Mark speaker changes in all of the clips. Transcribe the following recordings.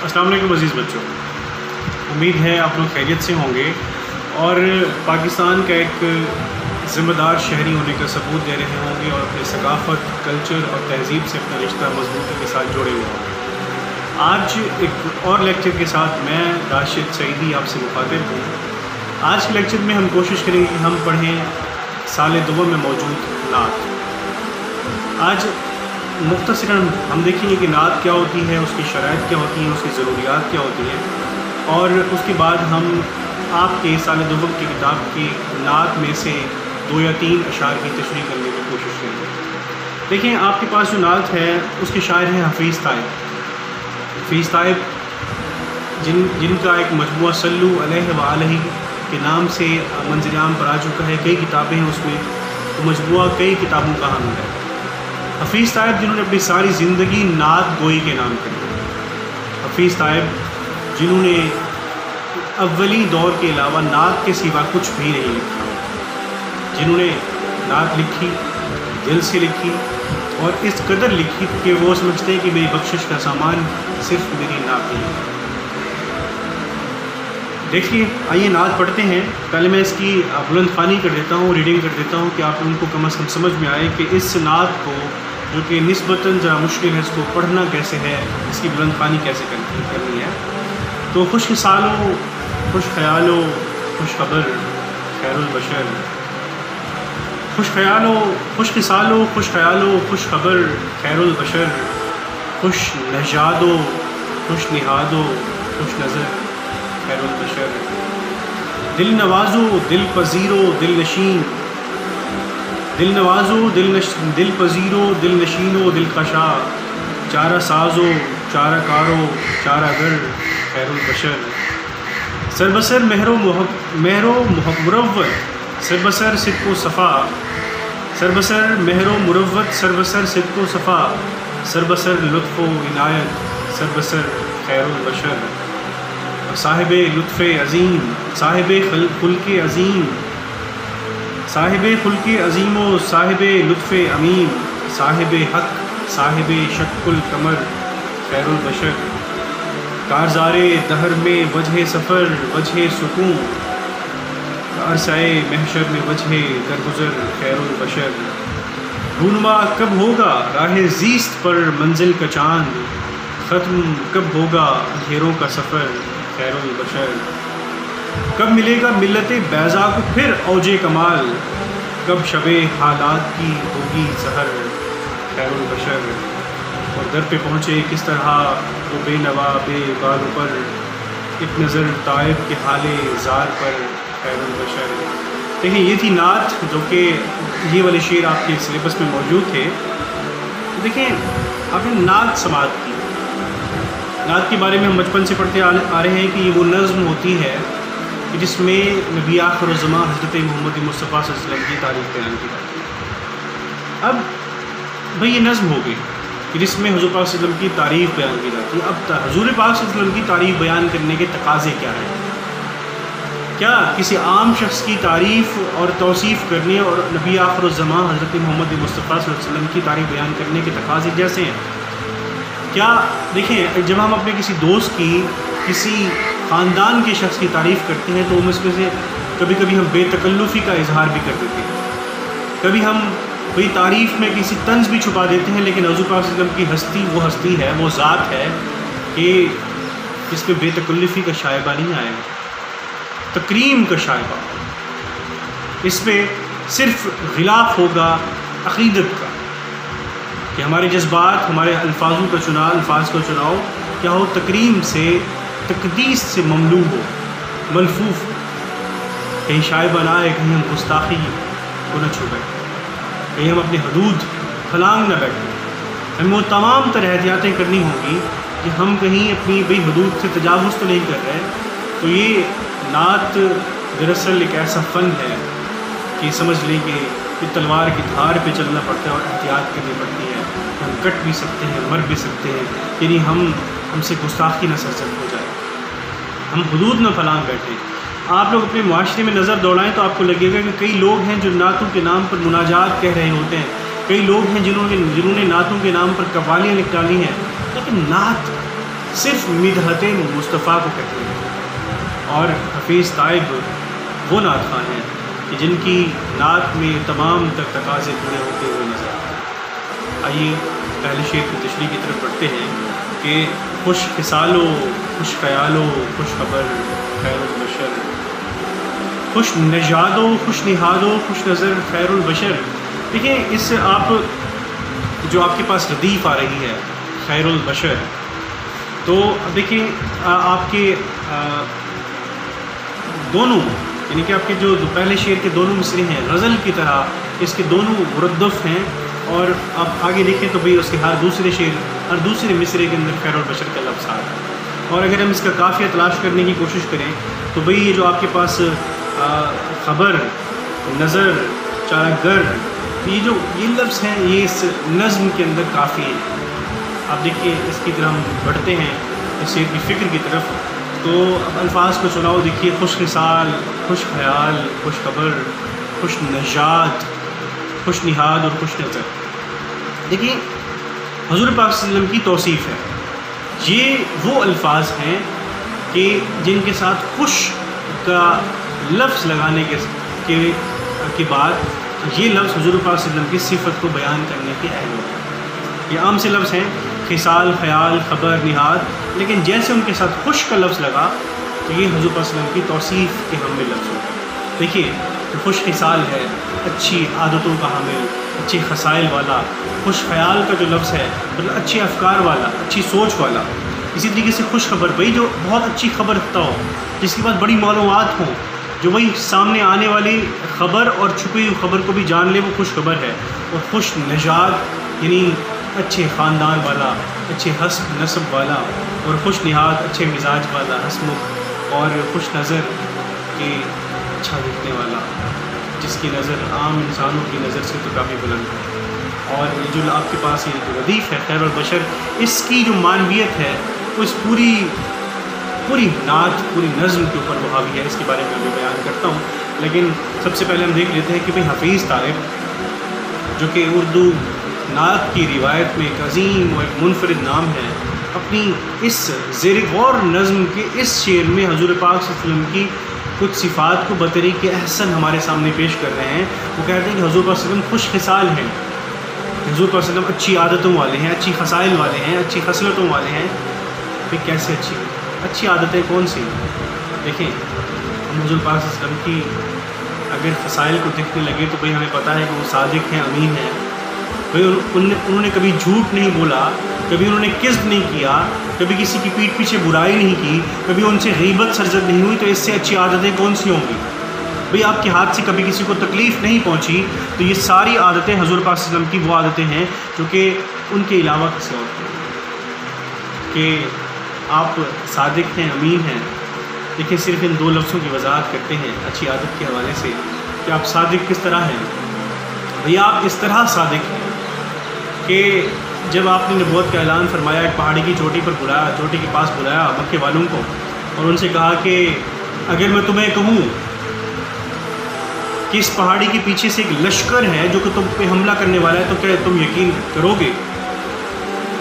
Speaker 1: السلام علیکم عزیز بچوں، امید ہے آپ لوگ خیریت سے ہوں گے اور پاکستان کا ایک ذمہ دار شہری ہونے کا ثبوت دے رہے ہوں گے اور اپنے ثقافت، کلچر اور تہذیب سے اپنا رشتہ مضبوطی کے ساتھ جوڑے ہوئے ہوں گے۔ آج ایک اور لیکچر کے ساتھ میں راشد سعیدی آپ سے مخاطب ہوں۔ آج کے لیکچر میں ہم کوشش کریں گے کہ ہم پڑھیں سال دوم میں موجود نعت۔ آج مختصراً ہم دیکھیں گے کہ نعت کیا ہوتی ہے، اس کی شرائط کیا ہوتی ہیں، اس کی ضروریات کیا ہوتی ہیں، اور اس کے بعد ہم آپ کے سال دوم کی کتاب کی نعت میں سے 2 یا 3 اشعار کی تشریح کرنے کی کوشش کریں گے۔ دیکھیں، آپ کے پاس جو نعت ہے اس کے شاعر ہیں حفیظ طائب۔ حفیظ طائب جن کا ایک مجموعہ صلو علیہ وآلہ کے نام سے منزل عام پر آ چکا ہے، کئی کتابیں ہیں اس میں، تو مجموعہ کئی کتابوں کا حامل ہے۔ حفیظ طائب جنہوں نے اپنی ساری زندگی نعت گوئی کے نام کری۔ حفیظ طائب جنہوں نے اولی دور کے علاوہ نعت کے سوا کچھ بھی نہیں لکھا، جنہوں نے نعت لکھی، دل سے لکھی اور اس قدر لکھی کہ وہ سمجھتے ہیں کہ میری بخشش کا سامان صرف میری نعت ہی ہے۔ دیکھیے، آئیے نعت پڑھتے ہیں۔ پہلے میں اس کی بلند خوانی کر دیتا ہوں، ریڈنگ کر دیتا ہوں کہ آپ لوگوں کو کم از کم سمجھ میں آئے کہ اس نعت کو، جو کہ نسبتاً ذرا مشکل ہے، اس کو پڑھنا کیسے ہے، اس کی بلند خوانی کیسے کرنی ہے۔ تو خوش سالو، خوش خیالو، خوش خبر خیر البشر، خوش خیالو، خوش سالو، خوش خیالو، خوش خبر خیر البشر، خوش نژادو، خوش نہادو، خوش نظر خیر البشر، دل نوازو، دل پذیرو، دل نشین، دل نوازو، دل پذیرو، دل نشینو، دل خشا، چارہ سازو، چارہ کارو، چارہ گر خیر البشر، سربسر مہرو مروت، سربسر صدق و صفا، سربسر مہرو مروت، سربسر صدق و صفا، سربسر لطف و عنایت، سربسر خیر البشر، صاحب لطف عظیم، صاحب خلق عظیم، صاحب خلق عظیم و صاحب لطف امین، صاحب حق، صاحب شق القمر خیر البشر، کارزار دہر میں وجہ سفر، وجہ سکون، عرصۂ محشر میں وجہ درگزر خیر البشر، رونما کب ہوگا راہ زیست پر منزل کا چاند، ختم کب ہوگا اندھیروں کا سفر خیر البشر، کب ملے گا ملت بیضا کو پھر اوج کمال، کب شب حالات کی ہوگی سحر خیر البشر، اور در پہ پہنچے کس طرح وہ بے نوا بے بالوں پر، ایک نظر طائب کے حال زار پر خیر البشر۔ دیکھیں، یہ تھی نعت، جو کہ یہ والے شعر آپ کے سلیبس میں موجود تھے۔ دیکھیں، آپ نے نعت سماعت کی۔ نعت کے بارے میں ہم بچپن سے پڑھتے آ رہے ہیں کہ یہ وہ نظم ہوتی ہے کہ جس میں نبی آخر الزماں حضرت محمد مصطفیٰ صلی اللہ علیہ وسلم کی تعریف بیان کی جاتی ہے۔ اب بھئی یہ نظم ہو گئی کہ جس میں حضور پاک صلی اللہ علیہ وسلم کی تعریف بیان کی جاتی ہے۔ اب حضور پاک صلی اللہ علیہ وسلم کی تعریف بیان کرنے کے تقاضے کیا ہیں؟ کیا کسی عام شخص کی تعریف اور توصیف کرنے اور نبی آخر الزماں حضرت محمد مصطفیٰ صلی اللہ علیہ وسلم کی تعریف بیان کرنے کے تقاضے جیسے ہیں؟ کیا دیکھیں، جب ہم اپنے کسی دوست کی، کسی خاندان کے شخص کی تعریف کرتے ہیں تو ہم اس میں سے کبھی کبھی ہم بے تکلفی کا اظہار بھی کر دیتے ہیں، کبھی ہم کوئی تعریف میں کسی طنز بھی چھپا دیتے ہیں، لیکن حضور پاک صلی اللہ علیہ وسلم کی ہستی وہ ہستی ہے، وہ ذات ہے کہ جس پہ بے تکلفی کا شائبہ نہیں آئے گا، تکریم کا شائبہ، اس پہ صرف غلاف ہوگا عقیدت کا، کہ ہمارے جذبات، ہمارے الفاظ کا چناؤ کیا ہو، تکریم سے، تقدیس سے مملو ہو، ملفوف ہو، کہیں شائبہ نہ آئے، کہیں ہم گستاخی کو نہ چھوڑیں، کہیں ہم اپنی حدود پھلانگ نہ بیٹھیں۔ ہمیں وہ تمام تر احتیاطیں کرنی ہوں گی کہ ہم کہیں اپنی بے حدود سے تجاوز تو نہیں کر رہے۔ تو یہ نعت دراصل ایک ایسا فن ہے کہ سمجھ لیں کہ تلوار کی دھار پہ چلنا پڑتا ہے اور احتیاط کرنی پڑتی ہے، ہم کٹ بھی سکتے ہیں، مر بھی سکتے ہیں، یعنی ہم سے گستاخی نہ سرزد ہو جائے، ہم حدود نہ پھلانگ بیٹھیں۔ آپ لوگ اپنے معاشرے میں نظر دوڑائیں تو آپ کو لگے گا کہ کئی لوگ ہیں جو نعتوں کے نام پر مناجات کہہ رہے ہوتے ہیں، کئی لوگ ہیں جنہوں نے نعتوں کے نام پر قوالیاں لکھ ڈالی ہیں، لیکن نعت صرف مدحت مصطفیٰ کو کہتے ہیں، اور حفیظ طائب وہ نعت خواں ہیں کہ جن کی نعت میں تمام تر تقاضے پورے ہوتے ہوئے نظر آتے ہیں۔ آئیے پہلے شعر کی تشریح کی طرف پڑھتے ہیں کہ خوش خصال و خوش خیال و خوش خبر خیر البشر، خوش نژاد و خوش نہاد و خوش نظر خیر البشر۔ دیکھیں اس سے آپ جو آپ کے پاس ردیف آ رہی ہے خیر البشر، تو دیکھیں آپ کے دونوں یعنی کہ آپ کے جو پہلے شعر کے دونوں مصرے ہیں غزل کی طرح اس کے دونوں مردف ہیں، اور آپ آگے دیکھیں تو بھئی اس کے ہر دوسرے شعر ہر دوسرے مصرے کے اندر خیر البشر کا لفظ آ رہا ہے۔ اور اگر ہم اس کا قافیہ تلاش کرنے کی کوشش کریں تو بھئی یہ جو آپ کے پاس خبر، نظر، چارہ گر، یہ لفظ ہیں یہ اس نظم کے اندر کافی ہیں۔ آپ دیکھیے اس کی طرح ہم بڑھتے ہیں اس شعر کی فکر کی طرف، تو اب الفاظ کو چناؤ دیکھیے، خوش خصال، خوش خیال، خوش خبر، خوش نژاد، خوش نہاد اور خوش نظر۔ دیکھیے حضور پاک صلی اللہ علیہ وسلم کی توصیف ہے، یہ وہ الفاظ ہیں کہ جن کے ساتھ خوش کا لفظ لگانے کے بعد یہ لفظ حضور پاک صلی اللہ علیہ وسلم کی صفت کو بیان کرنے کے اہل ہوتے ہیں۔ یہ عام سے لفظ ہیں خصال، خیال، خبر، نہاد، لیکن جیسے ان کے ساتھ خوش کا لفظ لگا تو یہ حضور پاک صلی اللہ علیہ وسلم کی توصیف کے حامل لفظ ہوتا ہے۔ دیکھیے جو خوش خصال ہے، اچھی عادتوں کا حامل، اچھے خصائل والا، خوش خیال کا جو لفظ ہے مطلب اچھے افکار والا، اچھی سوچ والا۔ اسی طریقے سے خوش خبر، بھئی جو بہت اچھی خبر رکھتا ہو، جس کے پاس بڑی معلومات ہوں، جو وہی سامنے آنے والی خبر اور چھپی ہوئی خبر کو بھی جان لے، وہ خوش خبر ہے۔ اور خوش نژاد یعنی اچھے خاندان والا، اچھے حسب نسب والا، اور خوش نہاد اچھے مزاج والا، حسمک، اور خوش نظر کہ اچھا دکھنے والا، جس کی نظر عام انسانوں کی نظر سے تو کافی بلند ہے۔ اور یہ جو آپ کے پاس یہ جو ردیف ہے خیر البشر، اس کی جو معنویت ہے وہ اس پوری نعت، پوری نظم کے اوپر وہ حاوی ہے۔ اس کے بارے میں بھی بیان کرتا ہوں، لیکن سب سے پہلے ہم دیکھ لیتے ہیں کہ بھئی حفیظ طائب جو کہ اردو نعت کی روایت میں ایک عظیم اور ایک منفرد نام ہے، اپنی اس زیر غور نظم کے اس شعر میں حضور پاک صلی اللہ علیہ وسلم کی کچھ صفات کو بطریق احسن ہمارے سامنے پیش کر رہے ہیں۔ وہ کہتے ہیں کہ حضور پاک صلی اللہ علیہ وسلم خوش خصال ہیں، حضور پاک صلی اللہ علیہ وسلم اچھی عادتوں والے ہیں، اچھی خصائل والے ہیں، اچھی خصلتوں والے ہیں۔ پھر کیسے اچھی عادتیں کون سی؟ دیکھیں ہم حضور پاک صلی اللہ علیہ وسلم کی اگر خصائل کو دیکھنے لگے تو بھئی ہمیں پتہ ہے کہ وہ صادق ہیں، امین ہیں، بھئی انہوں نے کبھی جھوٹ نہیں بولا، کبھی انہوں نے کذب نہیں کیا، کبھی کسی کی پیٹھ پیچھے برائی نہیں کی، کبھی ان سے غیبت سرزد نہیں ہوئی، تو اس سے اچھی عادتیں کون سی ہوں گی؟ بھئی آپ کے ہاتھ سے کبھی کسی کو تکلیف نہیں پہنچی، تو یہ ساری عادتیں حضور پاک صلی اللہ علیہ وسلم کی وہ عادتیں ہیں جو کہ ان کے علاوہ کسی اور کی کہ آپ صادق ہیں، امین ہیں۔ دیکھیں صرف ان دو لفظوں کی وضاحت کرتے ہیں اچھی عادت کے حوالے سے کہ آپ صادق کس طرح ہیں۔ بھئی آپ اس طرح صادق ہیں کہ جب آپ نے نبوت کا اعلان فرمایا، ایک پہاڑی کی چوٹی پر بلایا، چوٹی کے پاس بلایا مکے والوں کو، اور ان سے کہا کہ اگر میں تمہیں کہوں کہ اس پہاڑی کے پیچھے سے ایک لشکر ہے جو کہ تم پہ حملہ کرنے والا ہے، تو کیا تم یقین کرو گے؟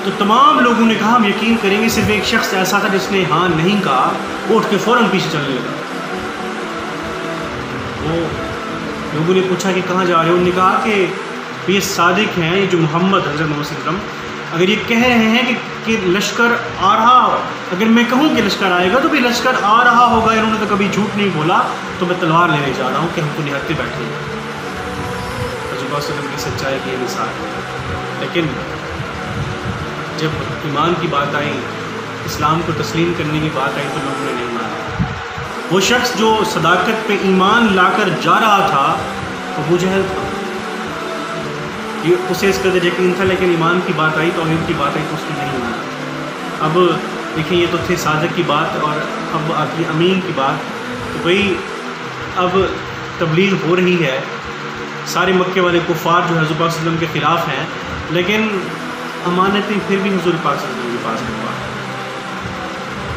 Speaker 1: تو تمام لوگوں نے کہا ہم یقین کریں گے، صرف ایک شخص ایسا تھا جس نے ہاں نہیں کہا، وہ اٹھ کے فوراً پیچھے چلنے لگا۔ وہ لوگوں نے پوچھا کہ کہاں جا رہے ہو؟ انہوں نے کہا کہ یہ صادق ہیں، یہ جو محمد حضرت محمد صلی اللہ علیہ وسلم اگر یہ کہہ رہے ہیں کہ لشکر آ رہا، اگر میں کہوں کہ لشکر آئے گا تو بھی لشکر آ رہا ہوگا، انہوں نے تو کبھی جھوٹ نہیں بولا، تو میں تلوار لینے جا رہا ہوں کہ ہم کو نہتے بیٹھے ہیں۔ حضور صلی اللہ علیہ وسلم کی سچائی کی مثال ہے۔ لیکن جب ایمان کی بات آئی، اسلام کو تسلیم کرنے کی بات آئی تو لوگوں نے نہیں مانا۔ وہ شخص جو صداقت پہ ایمان لا کر جا رہا تھا ابو جہل تھا، یہ اسے اس قدر یقین تھا، لیکن ایمان کی بات آئی، توحید کی بات آئی تو اس نے نہیں مانا۔ اب دیکھیں یہ تو تھے صادق کی بات، اور اب آتی امین کی بات کہ بھئی اب تبلیغ ہو رہی ہے، سارے مکے والے کفار جو حضور پاک صلی اللہ علیہ وسلم کے خلاف ہیں، لیکن امانتیں پھر بھی حضور پاک صلی اللہ علیہ وسلم کے پاس رکھوا ہے۔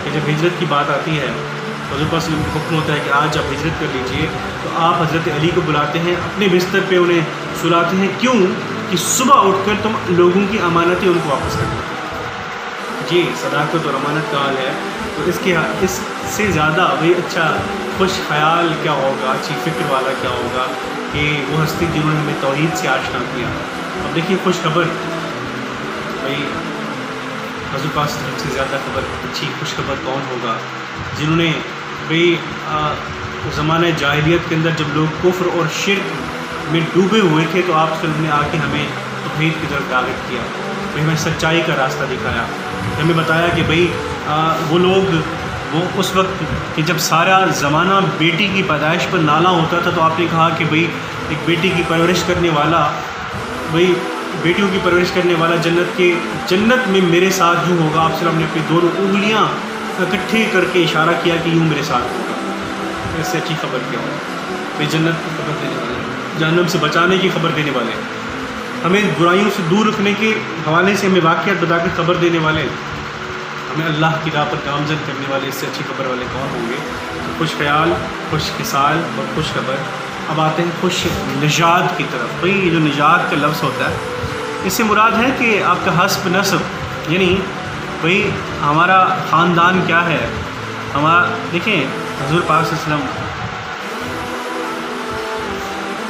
Speaker 1: کہ جب ہجرت کی بات آتی ہے تو حضور پاک صلی اللہ علیہ وسلم کا حکم ہوتا ہے کہ آج آپ ہجرت کر لیجئے، تو آپ حضرت علی کو بلاتے ہیں، اپنے بستر پہ انہیں سلاتے ہیں، کیوں کہ صبح اٹھ کر تم لوگوں کی امانتیں ان کو واپس کر دو۔ جی صداقت اور امانت کا حال ہے، تو اس سے زیادہ بھائی اچھا خوش خیال کیا ہوگا، اچھی فکر والا کیا ہوگا کہ وہ ہستی جنہوں نے ہمیں توحید سے آشنا کیا۔ اب دیکھیے خوش خبر بھائی حضور پاک صلی اللہ علیہ وسلم سے زیادہ خبر اچھی خوش خبر کون ہوگا، جنہوں نے بھائی زمانہ جاہلیت کے اندر جب لوگ کفر اور شرک میں ڈوبے ہوئے تھے تو آپ صلی اللہ علیہ وسلم نے آ کے ہمیں توحید کی طرف دعوت کیا، بھائی ہمیں سچائی کا راستہ دکھایا، ہمیں بتایا کہ بھائی وہ لوگ وہ اس وقت کہ جب سارا زمانہ بیٹی کی پیدائش پر نالا ہوتا تھا تو آپ نے کہا کہ بھئی ایک بیٹی کی پرورش کرنے والا، بھئی بیٹیوں کی پرورش کرنے والا جنت میں میرے ساتھ جو ہوگا، آپ صلی اللہ علیہ وسلم نے اپنی دونوں انگلیاں اکٹھے کر کے اشارہ کیا کہ یوں میرے ساتھ ہوگا۔ اس سے اچھی خبر کیا ہوگا؟ بھئی جنت کی خبر دینے والے، جہنم سے بچانے کی خبر دینے والے، ہمیں برائیوں سے دور رکھنے کے حوالے سے ہمیں واقعات بتا کے خبر دینے والے، ہمیں اللہ کی راہ پر گامزن کرنے والے، اس سے اچھی خبر والے کون ہوں گے؟ تو خوش خیال، خوش خصال اور خوش خبر۔ اب آتے ہیں خوش نژاد کی طرف۔ بھئی یہ جو نژاد کا لفظ ہوتا ہے اس سے مراد ہے کہ آپ کا حسب نسب، یعنی بھئی ہمارا خاندان کیا ہے، ہمارا دیکھیں حضور پاک صلی اللہ علیہ وسلم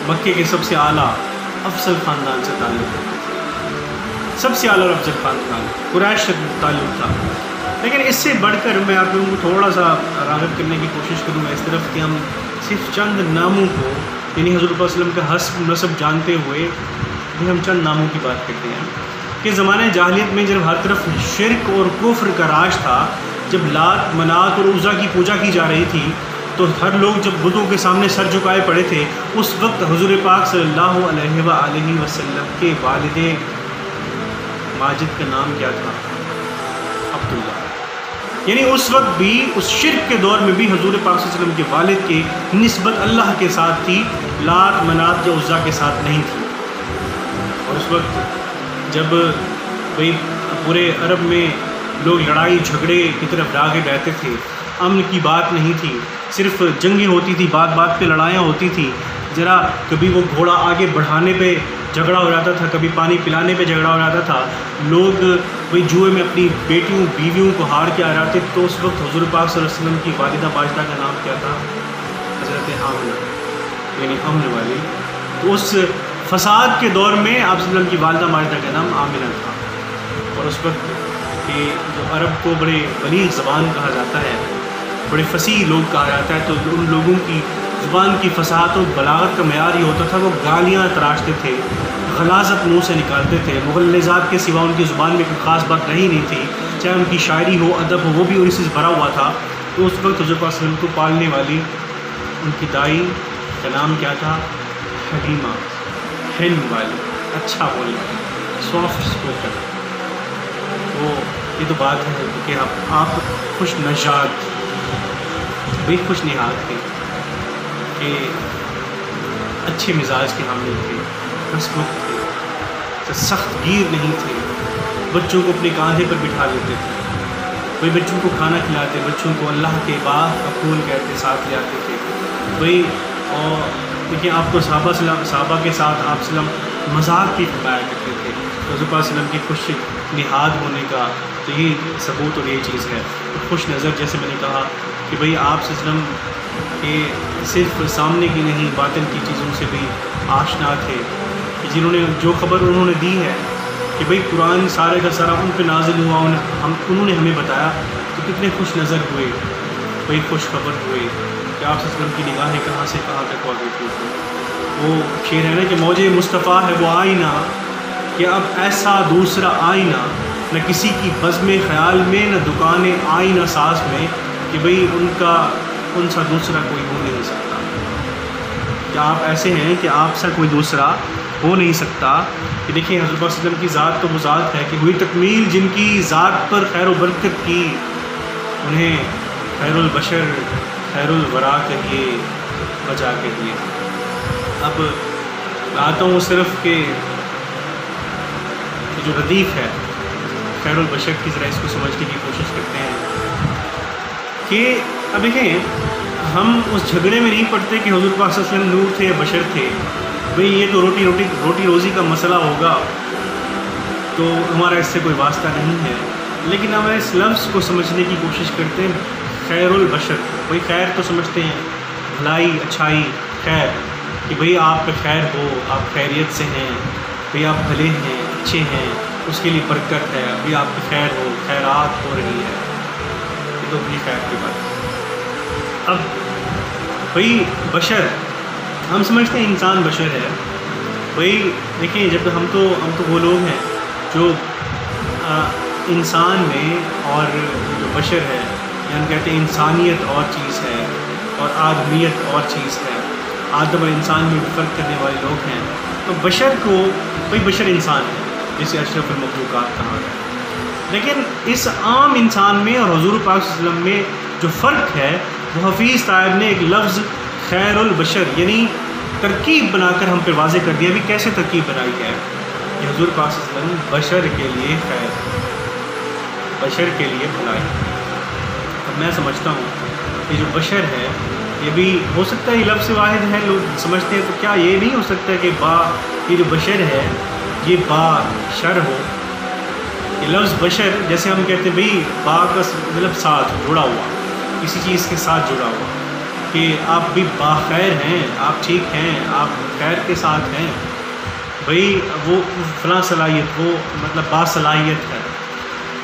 Speaker 1: مکے کے سب سے اعلیٰ افضل خاندان سے تعلق ہے، سب سے اعلیٰ افضل خاندان قریش سے تعلق تھا، لیکن اس سے بڑھ کر میں آپ لوگوں کو تھوڑا سا راغب کرنے کی کوشش کروں گا اس طرف کہ ہم صرف چند ناموں کو، یعنی حضور صلی اللہ علیہ وسلم کا حسب نسب جانتے ہوئے بھی ہم چند ناموں کی بات کرتے ہیں کہ زمانہ جاہلیت میں جب ہر طرف شرک اور کفر کا راج تھا، جب لات منات اور عزا کی پوجا کی جا رہی تھی تو ہر لوگ جب بتوں کے سامنے سر جھکائے پڑے تھے، اس وقت حضور پاک صلی اللہ علیہ وآلہ وسلم کے والد ماجد کا نام کیا تھا؟ عبداللہ۔ یعنی اس وقت بھی اس شرک کے دور میں بھی حضور پاک صلی اللہ علیہ وسلم کے والد کی نسبت اللہ کے ساتھ تھی، لات منات یا عزا کے ساتھ نہیں تھی۔ اور اس وقت جب بھئی پورے عرب میں لوگ لڑائی جھگڑے کی طرف راغب رہتے تھے، امن کی بات نہیں تھی، صرف جنگیں ہوتی تھی، بات بات پہ لڑائیاں ہوتی تھی، ذرا کبھی وہ گھوڑا آگے بڑھانے پہ جھگڑا ہو جاتا تھا، کبھی پانی پلانے پہ جھگڑا ہو جاتا تھا، لوگ وہی جوئے میں اپنی بیٹیوں بیویوں کو ہار کے آ جاتے، تو اس وقت حضور پاک صلی اللہ علیہ وسلم کی والدہ باجدہ کا نام کیا تھا؟ حضرت آمنہ، یعنی امن والی۔ تو اس فساد کے دور میں آپ صلی اللہ علیہ وسلم کی والدہ ماجدہ کا نام آمنہ تھا، اور اس وقت کہ جو عرب کو بڑے بلیغ زبان کہا جاتا ہے، بڑے فصیح لوگ کہا جاتا ہے، تو ان لوگوں کی زبان کی فصاحت و بلاغت کا معیار یہ ہوتا تھا وہ گالیاں تراشتے تھے، غلاظت منہ سے نکالتے تھے، مغلظات کے سوا ان کی زبان میں کوئی خاص بات رہی نہیں تھی، چاہے ان کی شاعری ہو، ادب ہو، وہ بھی اسی سے بھرا ہوا تھا۔ تو اس وقت حضور پاک صلی اللہ علیہ وسلم کو پالنے والی ان کی دائی کا نام کیا تھا؟ حلیمہ، حلم والی، اچھا بولنے والی، سافٹ اسپوکن۔ وہ یہ تو بات ہے کہ آپ خوش نژاد، بھی خوش نہاد تھے کہ اچھے مزاج کے حامل تھے، ہنسمکھ تھے، سخت گیر نہیں تھے، بچوں کو اپنے کاندھے پر بٹھا لیتے تھے، وہی بچوں کو کھانا کھلاتے، بچوں کو اللہ کے باغ کا پھول کہتے ساتھ لے آتے تھے، وہی اور دیکھیے آپ کو صحابہ کے ساتھ آپ صلی اللہ علیہ وسلم مذاق بھی فرمایا کرتے تھے، حضور پاک صلی اللہ علیہ وسلم کی خوش نہاد ہونے کا تو یہ ثبوت اور یہ چیز ہے۔ خوش نظر جیسے میں نے کہا کہ بھئی آپ صلی اللہ علیہ وسلم کے صرف سامنے کی نہیں باطن کی چیزوں سے بھی آشنا تھے، کہ جنہوں نے جو خبر انہوں نے دی ہے کہ بھئی قرآن سارے کا سارا ان پہ نازل ہوا، انہوں نے ہمیں بتایا تو کتنے خوش نظر ہوئے، بھئی خوش خبر ہوئے کہ آپ صلی اللہ علیہ وسلم کی نگاہیں کہاں سے کہاں تک واقع ہوئی۔ وہ شعر ہے نا کہ موجِ مصطفیٰ ہے وہ آئینہ، کہ اب ایسا دوسرا آئینہ نہ کسی کی بزم خیال میں، نہ دکان آئینہ ساز میں، کہ بھئی ان سا دوسرا کوئی ہو نہیں سکتا، کہ آپ ایسے ہیں کہ آپ سا کوئی دوسرا ہو نہیں سکتا۔ کہ دیکھیں حضرت صلی اللہ علیہ وسلم کی ذات تو وہ ذات ہے کہ ہوئی تکمیل جن کی ذات پر خیر و برکت کی، انہیں خیر البشر خیر الورا کہیے بجا کہیے۔ اب آتا ہوں صرف کہ جو ردیف ہے خیر البشر کی، ذرا اس کو سمجھنے کی کوشش کرتے ہیں کہ اب دیکھیں ہم اس جھگڑے میں نہیں پڑتے کہ حضور پاک صلی اللہ علیہ وسلم نور تھے یا بشر تھے، بھئی یہ تو روٹی روزی کا مسئلہ ہوگا تو ہمارا اس سے کوئی واسطہ نہیں ہے، لیکن ہم اس لفظ کو سمجھنے کی کوشش کرتے ہیں خیر البشر. کوئی خیر تو سمجھتے ہیں بھلائی اچھائی خیر کہ بھئی آپ پہ خیر ہو, آپ خیریت سے ہیں, بھئی آپ بھلے ہیں اچھے ہیں, اس کے لیے برکت ہے, ابھی آپ کی خیر ہو, خیرات ہو رہی ہے, یہ تو اپنی خیر کی بات ہے. اب بھئی بشر ہم سمجھتے ہیں انسان بشر ہے. بھئی دیکھیں جب ہم تو وہ لوگ ہیں جو انسان میں اور جو بشر ہے یعنی کہتے ہیں انسانیت اور چیز ہے اور آدمیت اور چیز ہے, آدم اور انسان میں فرق کرنے والے لوگ ہیں. تو بشر کو بھئی بشر انسان ہے جسے اشرف المخلوقات کہا ہے. لیکن اس عام انسان میں اور حضور پاک صلی اللہ علیہ وسلم میں جو فرق ہے وہ حفیظ صاحب نے ایک لفظ خیر البشر یعنی ترکیب بنا کر ہم پہ واضح کر دیا. ابھی کیسے ترکیب بنائی ہے کہ حضور پاک صلی اللہ علیہ وسلم بشر کے لیے خیر, بشر کے لیے بھلائی. اب میں سمجھتا ہوں کہ جو بشر ہے یہ بھی ہو سکتا ہے یہ لفظ واحد ہے, لوگ سمجھتے ہیں تو کیا یہ نہیں ہو سکتا کہ یہ جو بشر ہے یہ با شر ہو. یہ لفظ بشر جیسے ہم کہتے ہیں بھئی با کا مطلب ساتھ جڑا ہوا, کسی چیز کے ساتھ جڑا ہوا, کہ آپ بھی باخیر ہیں, آپ ٹھیک ہیں, آپ خیر کے ساتھ ہیں, بھئی وہ فلاں صلاحیت وہ مطلب باصلاحیت ہے.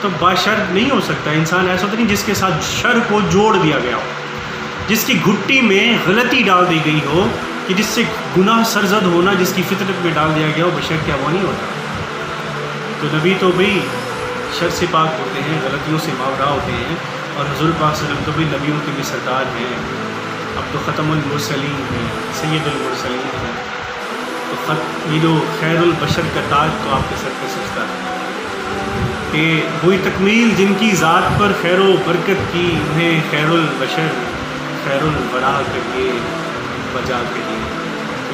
Speaker 1: تو باشر نہیں ہو سکتا انسان, ایسا ہوتا نہیں جس کے ساتھ شر کو جوڑ دیا گیا ہو, جس کی گھٹی میں غلطی ڈال دی گئی ہو, کہ جس سے گناہ سرزد ہونا جس کی فطرت میں ڈال دیا گیا ہو. بشر کیا وہ نہیں ہوتا. تو نبی تو بھئی شر سے پاک ہوتے ہیں, غلطیوں سے ماورا ہوتے ہیں, اور حضور پاک صلی اللہ علیہ وسلم تو بھی نبیوں کے بھی سردار ہیں, اب تو ختم المرسلین ہیں, سید المرسلین ہیں. تو یہ جو خیر البشر کا تاج تو آپ کے سر پہ سجتا ہے کہ وہی تکمیل جن کی ذات پر خیر و برکت کی, انہیں خیر البشر خیر الورا کر کے بجا کے لیے.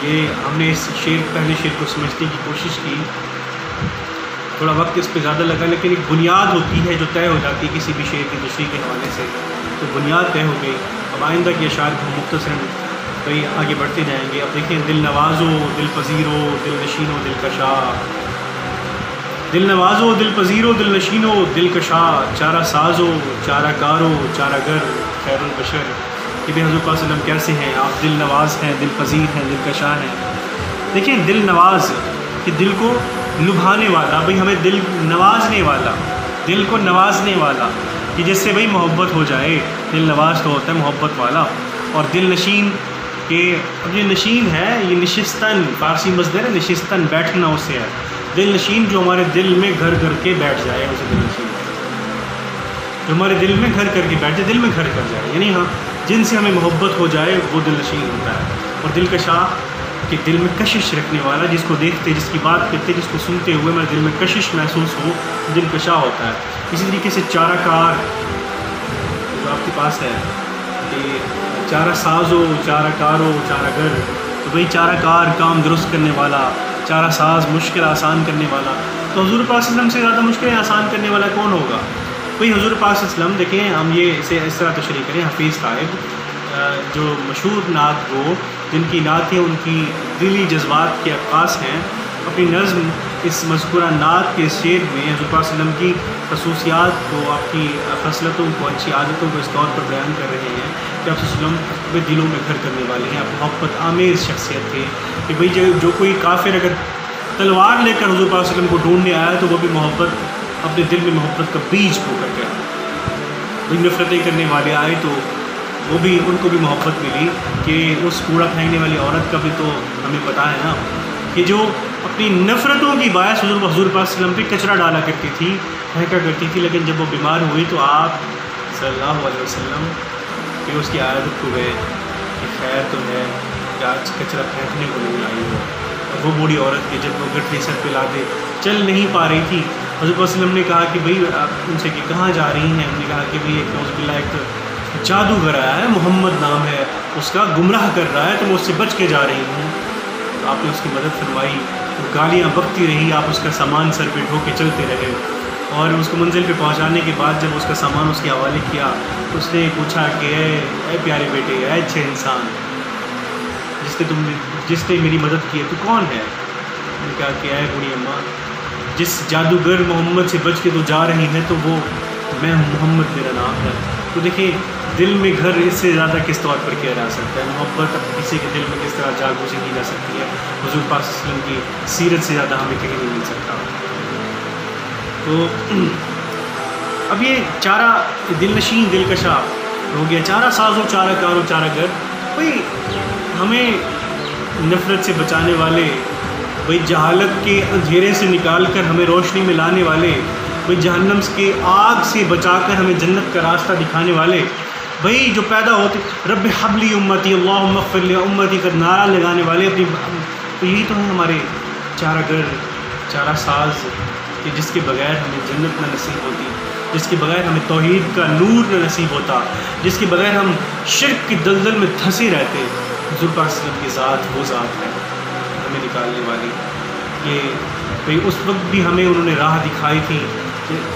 Speaker 1: یہ ہم نے اس پہلے شعر کو سمجھنے کی کوشش کی, تھوڑا وقت اس پہ زیادہ لگا, لیکن ایک بنیاد ہوتی ہے جو طے ہو جاتی ہے کسی بھی شعر کی تشریح کے حوالے سے, تو بنیاد طے ہو گئی. اب آئندہ کے اشعار کو مختصراً کئی آگے بڑھتے جائیں گے. اب دیکھیں دل نوازو دل پذیرو دل نشینو دل کشا, دل نوازو دل پذیرو دل نشینو دل کشا, چارہ سازو چارہ کارو چارہ گر خیر البشر. کہ بھائی حضور پاک صلی اللہ علیہ وسلم کیسے ہیں, آپ دل نواز ہیں, دل پذیر ہیں, دل کشا ہیں. دیکھیں دل نواز کہ دل کو لبھانے والا, بھئی ہمیں دل نوازنے والا, دل کو نوازنے والا, کہ جس سے بھئی محبت ہو جائے. دل نواز تو ہوتا ہے محبت والا. اور دل نشین کہ اب یہ نشین ہے یہ نشستن فارسی مصدر ہے, نشستن بیٹھنا اس سے ہے. دل نشین جو ہمارے دل میں گھر کر کے بیٹھ جائے اسے دل نشین, جو ہمارے دل میں گھر کر کے بیٹھ جائے, دل میں گھر کر جائے, یعنی ہاں جن سے ہمیں محبت ہو جائے وہ دل نشین ہوتا ہے. اور دل کشا کہ دل میں کشش رکھنے والا, جس کو دیکھتے جس کی بات کرتے جس کو سنتے ہوئے میرے دل میں کشش محسوس ہو, دل کشا ہوتا ہے. اسی طریقے سے چارہ کار جو آپ کے پاس ہے کہ چارہ ساز ہو چارہ کار ہو چارہ گر, تو بھئی چارہ کار کام درست کرنے والا, چارہ ساز مشکل آسان کرنے والا. تو حضور پاک صلی اللہ علیہ وسلم سے زیادہ مشکلیں آسان کرنے والا کون ہوگا؟ بھئی حضور پاک صلی اللہ علیہ وسلم. دیکھیں ہم یہ اسے اس طرح تشریح کریں, حفیظ صاحب جو مشہور نعت گو جن کی نعتیں ان کی دلی جذبات کے عکاس ہیں, اپنی نظم اس مذکورہ نعت کے شعر میں حضور پاک صلی اللہ علیہ وسلم کی خصوصیات کو, آپ کی خصلتوں کو, اچھی عادتوں کو اس طور پر بیان کر رہے ہیں کہ آپ صلی اللہ علیہ وسلم میں دلوں میں گھر کرنے والے ہیں. آپ محبت آمیز شخصیت تھے کہ بھئی جو کوئی کافر اگر تلوار لے کر حضور پاک صلی اللہ علیہ وسلم کو ڈھونڈنے آیا تو وہ بھی محبت اپنے دل میں محبت کا بیج بو کر گیا. بھئی نفرتیں کرنے والے آئے تو وہ بھی ان کو بھی محبت ملی کہ اس کوڑا پھینکنے والی عورت کا بھی تو ہمیں پتہ ہے نا کہ جو اپنی نفرتوں کی باعث حضور پاک صلی اللہ علیہ وسلم پہ کچرا ڈالا کرتی تھی, پھینکا کرتی تھی, لیکن جب وہ بیمار ہوئی تو آپ صلی اللہ علیہ وسلم کہ اس کی عادت کو گئے کہ خیر تو ہے کہ آج کچرا پھینکنے کو نہیں آئی ہو. اور وہ بوڑھی عورت کی جب وہ گٹھری سر پہ لا دے چل نہیں پا رہی تھی, حضرت صلی اللہ علیہ وسلم نے کہا کہ بھئی آپ ان سے کہ کہاں جا رہی ہیں؟ ہم نے کہا کہ بھئی ایک نوز باللہ ایک جادوگر آیا ہے, محمد نام ہے اس کا, گمراہ کر رہا ہے, تو میں اس سے بچ کے جا رہی ہوں. تو آپ نے اس کی مدد فرمائی, گالیاں بکتی رہی, آپ اس کا سامان سر پہ ڈھو کے چلتے رہے, اور اس کو منزل پہ پہنچانے کے بعد جب اس کا سامان اس کے حوالے کیا تو اس نے پوچھا کہ اے پیارے بیٹے, اے اچھے انسان, جس نے میری مدد کی ہے تو کون ہے؟ میں نے کہا کہ اے بوڑھی اماں جس جادوگر محمد سے بچ کے تو جا رہی ہے تو وہ میں ہوں، محمد میرا نام ہے۔ تو دیکھیں دل میں گھر اس سے زیادہ کس طور پر کیا جا سکتا ہے، محبت اب کسی کے دل میں کس طرح جا گزین کی جا سکتی ہے، حضور پاک صلی اللہ علیہ وسلم کی سیرت سے زیادہ ہمیں کہیں نہیں مل سکتا۔ تو اب یہ چارہ دل نشین دلکشا ہو گیا، چارہ ساز و چارہ کار و چارہ گر، بھئی ہمیں نفرت سے بچانے والے، بھئی جہالت کے اندھیرے سے نکال کر ہمیں روشنی میں لانے والے، بھئی جہنم کے آگ سے بچا کر ہمیں جنت کا راستہ دکھانے والے، بھئی جو پیدا ہوتے رب حبلی امتی اللہم اغفر لی امتی کا نعرہ لگانے والے اپنی، تو یہی تو ہیں ہمارے چارہ گر چارہ ساز، کہ جس کے بغیر ہمیں جنت نہ نصیب ہوتی، جس کے بغیر ہمیں توحید کا نور نہ نصیب ہوتا، جس کے بغیر ہم شرک کی دلدل میں دھنسے رہتے۔ حضور پاک صلی اللہ علیہ وسلم کی ذات وہ ذات ہے ہمیں نکالنے والی، کہ بھئی اس وقت بھی ہمیں انہوں نے راہ دکھائی تھی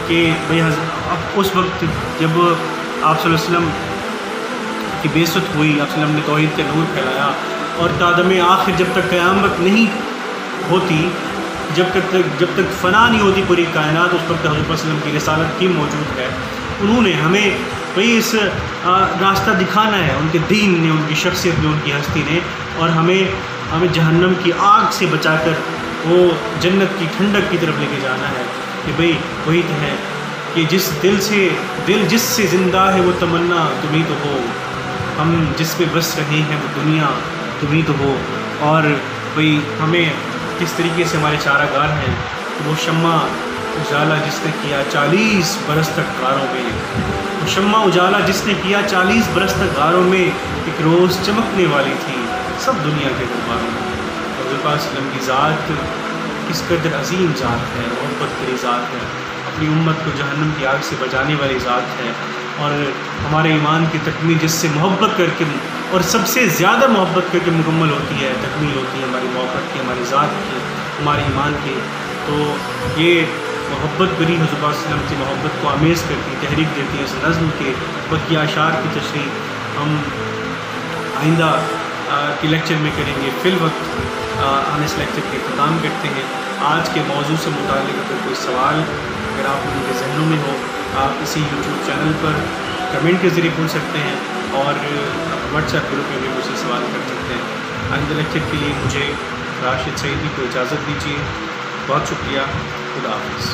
Speaker 1: کہ بھئی اب اس وقت جب آپ صلی اللہ علیہ وسلم کی بعثت ہوئی، آپ صلی اللہ علیہ وسلم نے توحید کا نور پھیلایا، اور تادم آخر جب تک قیامت نہیں ہوتی، جب تک فنا نہیں ہوتی پوری کائنات، اس وقت حضور صلی اللہ علیہ وسلم کی رسالت کی موجود ہے۔ انہوں نے ہمیں بھئی اس راستہ دکھانا ہے، ان کے دین نے، ان کی شخصیت نے، ان کی ہستی نے، اور ہمیں جہنم کی آگ سے بچا کر وہ جنت کی ٹھنڈک کی طرف لے کے جانا ہے، کہ بھئی وہی تو ہے کہ دل جس سے زندہ ہے وہ تمنا تمہیں تو ہو، ہم جس پہ بس رہے ہیں وہ دنیا تمہیں تو ہو۔ اور بھئی ہمیں کس طریقے سے ہمارے چارہ گار ہیں، وہ شمع اجالا جس نے کیا 40 برس تک غاروں میں، وہ شمع اجالا جس نے کیا 40 برس تک غاروں میں، ایک روز چمکنے والی تھی سب دنیا کے درباروں میں۔ حضور پاک صلی اللہ علیہ وسلم کی ذات کس قدر عظیم ذات ہے، محبت کی ذات ہے، اپنی امت کو جہنم کی آگ سے بچانے والی ذات ہے، اور ہمارے ایمان کی تکمیل جس سے محبت کر کے، اور سب سے زیادہ محبت کر کے مکمل ہوتی ہے، تکمیل ہوتی ہے ہماری محبت کی، ہماری ذات کی، ہمارے ایمان کی۔ تو یہ محبت بری حضور پاک صلی اللہ علیہ وسلم کی محبت کو آمیز کرتی، تحریک دیتی ہے۔ اس نظم کے بقیہ اشعار کی تشریح ہم آئندہ کے لیکچر میں کریں گے۔ فی الوقت ہم اس لیکچر کے اختتام کرتے ہیں۔ آج کے موضوع سے متعلق اگر کوئی سوال اگر آپ لوگوں کے ذہنوں میں ہو، آپ اسی یوٹیوب چینل پر کمنٹ کے ذریعے پوچھ سکتے ہیں، اور واٹس ایپ گروپ میں بھی مجھ سے سوال کر سکتے ہیں۔ آئندہ لیکچر کے لیے مجھے راشد سعیدی کو اجازت دیجیے۔ بہت شکریہ، خدا حافظ۔